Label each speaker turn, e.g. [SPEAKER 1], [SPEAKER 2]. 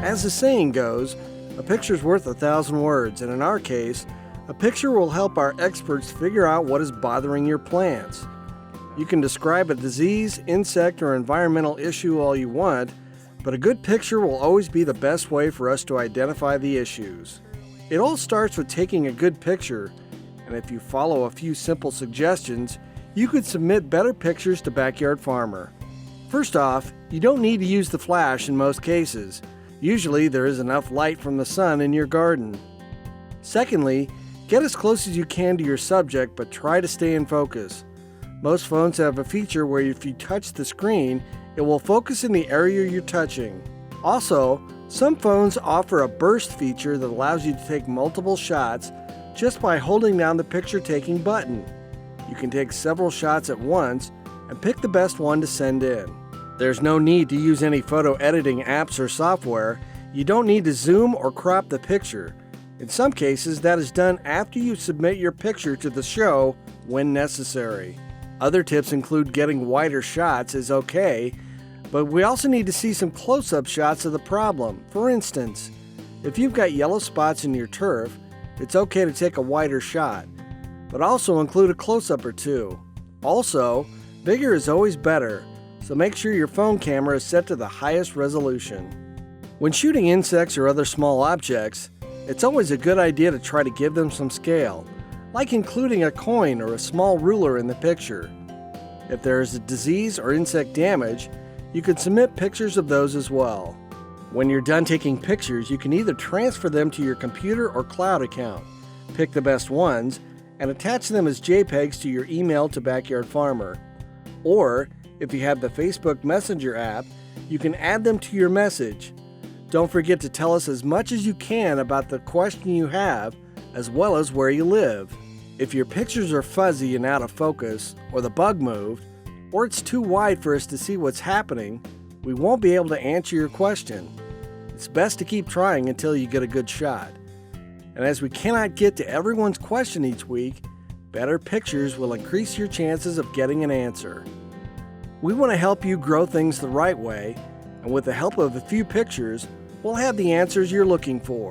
[SPEAKER 1] As the saying goes, a picture's worth 1,000 words, and in our case, a picture will help our experts figure out what is bothering your plants. You can describe a disease, insect, or environmental issue all you want, but a good picture will always be the best way for us to identify the issues. It all starts with taking a good picture, and if you follow a few simple suggestions, you could submit better pictures to Backyard Farmer. First off, you don't need to use the flash in most cases. Usually there is enough light from the sun in your garden. Secondly, get as close as you can to your subject, but try to stay in focus. Most phones have a feature where if you touch the screen, it will focus in the area you're touching. Also, some phones offer a burst feature that allows you to take multiple shots just by holding down the picture-taking button. You can take several shots at once and pick the best one to send in. There's no need to use any photo editing apps or software. You don't need to zoom or crop the picture. In some cases, that is done after you submit your picture to the show when necessary. Other tips include getting wider shots is okay, but we also need to see some close-up shots of the problem. For instance, if you've got yellow spots in your turf, it's okay to take a wider shot, but also include a close-up or two. Also, bigger is always better, so make sure your phone camera is set to the highest resolution. When shooting insects or other small objects, it's always a good idea to try to give them some scale, like including a coin or a small ruler in the picture. If there is a disease or insect damage, you can submit pictures of those as well. When you're done taking pictures, you can either transfer them to your computer or cloud account, pick the best ones, and attach them as JPEGs to your email to Backyard Farmer. Or, if you have the Facebook Messenger app, you can add them to your message. Don't forget to tell us as much as you can about the question you have, as well as where you live. If your pictures are fuzzy and out of focus, or the bug moved, or it's too wide for us to see what's happening, we won't be able to answer your question. It's best to keep trying until you get a good shot. And as we cannot get to everyone's question each week, better pictures will increase your chances of getting an answer. We want to help you grow things the right way, and with the help of a few pictures, we'll have the answers you're looking for.